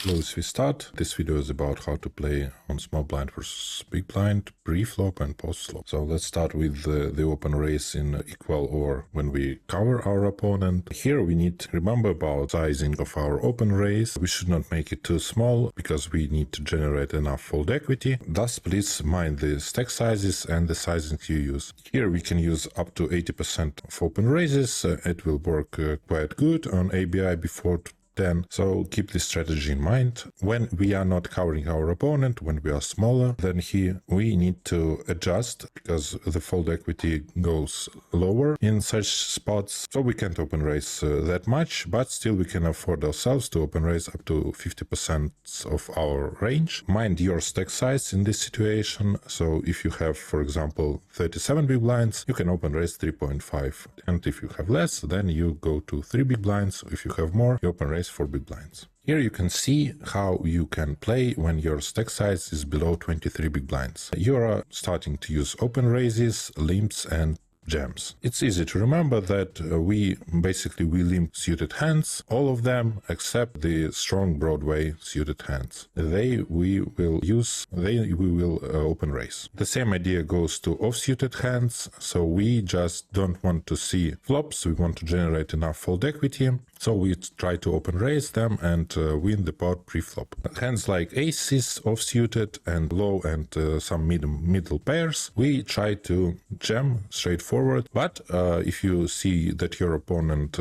Hello, as we start, this video is about how to play on small blind versus big blind, pre-flop and post-flop. So let's start with the open raise in equal or when we cover our opponent. Here we need to remember about sizing of our open raise. We should not make it too small because we need to generate enough fold equity. Thus, please mind the stack sizes and the sizings you use. Here we can use up to 80% of open raises. It will work quite good on ABI before 10. So keep this strategy in mind. When we are not covering our opponent, when we are smaller than he, we need to adjust because the fold equity goes lower in such spots. So we can't open raise that much, but still we can afford ourselves to open raise up to 50% of our range. Mind your stack size in this situation. So if you have, for example, 37 big blinds, you can open raise 3.5. And if you have less, then you go to 3 big blinds. If you have more, you open raise 4 big blinds. Here you can see how you can play when your stack size is below 23 big blinds. You are starting to use open raises, limps and jams. It's easy to remember that we limp suited hands, all of them except the strong Broadway suited hands. We will open raise. The same idea goes to off-suited hands, so we just don't want to see flops, we want to generate enough fold equity, so we try to open raise them and win the pot pre-flop. Hands like aces, off-suited and low and some middle pairs, we try to jam straightforward. But if you see that your opponent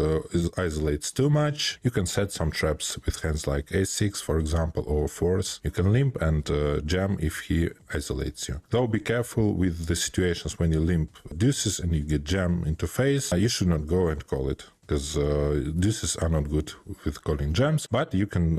isolates too much, you can set some traps with hands like ace-6, for example, or fours. You can limp and jam if he isolates you. Though be careful with the situations when you limp deuces and you get jam into face. You should not go and call it, because deuces are not good with calling jams, but you can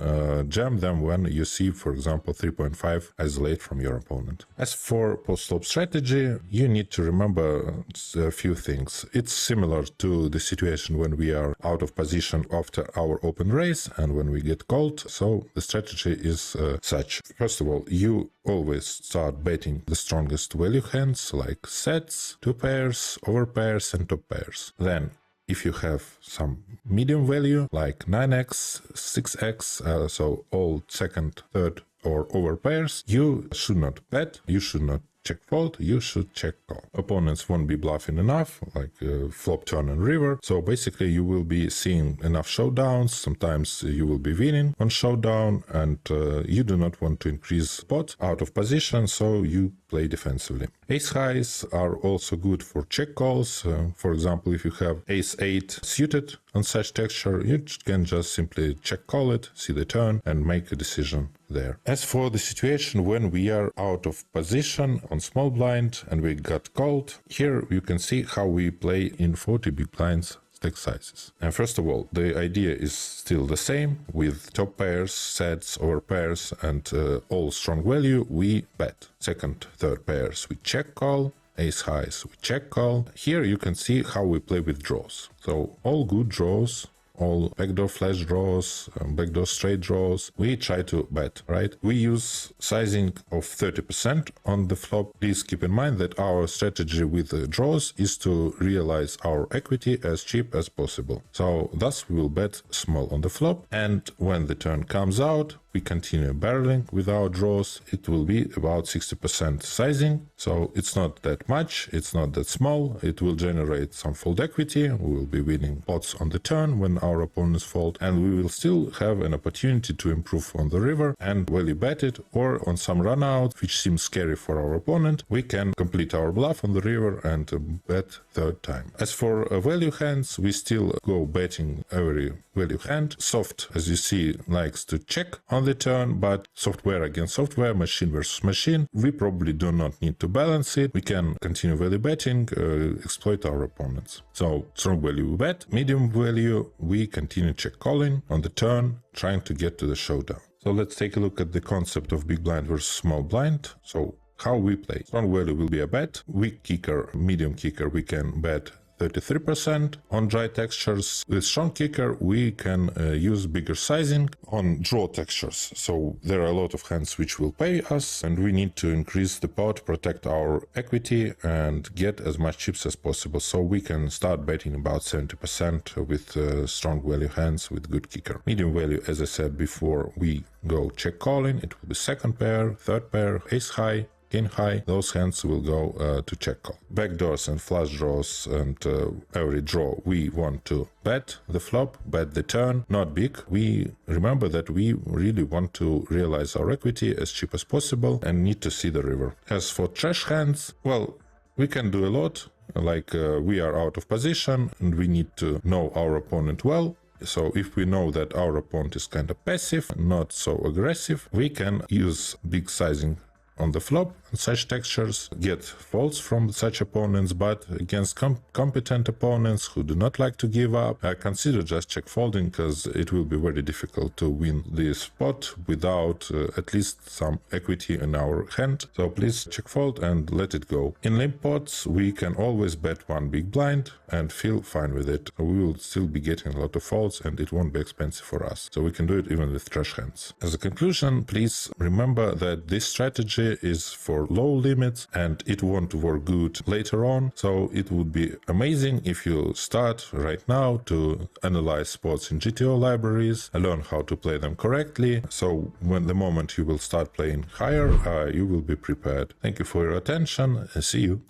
jam them when you see, for example, 3.5 isolate from your opponent. As for post-flop strategy, you need to remember a few things. It's similar to the situation when we are out of position after our open raise and when we get called, so the strategy is such. First of all, you always start betting the strongest value hands like sets, 2 pairs, over pairs and top pairs. Then if you have some medium value like 9x, 6x, so all second, third or over pairs, you should not bet, you should not check fold, you should check call. Opponents won't be bluffing enough, like flop, turn and river, so basically you will be seeing enough showdowns, sometimes you will be winning on showdown, and you do not want to increase pot out of position, so you play defensively. Ace highs are also good for check calls. For example, if you have ace-8 suited on such texture, you can just simply check call it, see the turn and make a decision there. As for the situation when we are out of position on small blind and we got called, here you can see how we play in 40 big blinds stack sizes. And first of all, the idea is still the same. With top pairs, sets, over pairs and all strong value, we bet. Second, third pairs, we check call. Ace highs, we check call. Here you can see how we play with draws. So all good draws, all backdoor flash draws, backdoor straight draws, we try to bet, right? We use sizing of 30% on the flop. Please keep in mind that our strategy with the draws is to realize our equity as cheap as possible. So thus we will bet small on the flop, and when the turn comes out, we continue barreling with our draws. It will be about 60% sizing, so it's not that much, it's not that small. It will generate some fold equity. We will be winning pots on the turn when our opponents fold, and we will still have an opportunity to improve on the river and value bet it, or on some run out which seems scary for our opponent, we can complete our bluff on the river and bet third time. As for value hands, we still go betting every value hand. Soft, as you see, likes to check on the turn, but software against software, machine versus machine, we probably do not need to balance it. We can continue value betting, exploit our opponents. So strong value we bet, medium value we continue check calling on the turn, trying to get to the showdown. So let's take a look at the concept of big blind versus small blind. So how we play. Strong value will be a bet, weak kicker, medium kicker we can bet 33%. On dry textures with strong kicker, we can use bigger sizing. On draw textures, so there are a lot of hands which will pay us, and we need to increase the pot, protect our equity, and get as much chips as possible. So we can start betting about 70% with strong value hands with good kicker. Medium value, as I said before, we go check calling. It will be second pair, third pair, ace high, king high. Those hands will go to check call. Backdoors and flush draws and every draw, we want to bet the flop, bet the turn, not big. We remember that we really want to realize our equity as cheap as possible and need to see the river. As for trash hands, well, we can do a lot, like we are out of position and we need to know our opponent well. So if we know that our opponent is kind of passive, not so aggressive, we can use big sizing on the flop and such textures, get folds from such opponents, but against competent opponents who do not like to give up, I consider just check folding, because it will be very difficult to win this spot without at least some equity in our hand. So please check fold and let it go. In limp pots, we can always bet one big blind and feel fine with it. We will still be getting a lot of folds and it won't be expensive for us. So we can do it even with trash hands. As a conclusion, please remember that this strategy is for low limits and it won't work good later on. So it would be amazing if you start right now to analyze spots in GTO libraries, learn how to play them correctly. So when the moment you will start playing higher, you will be prepared. Thank you for your attention. See you.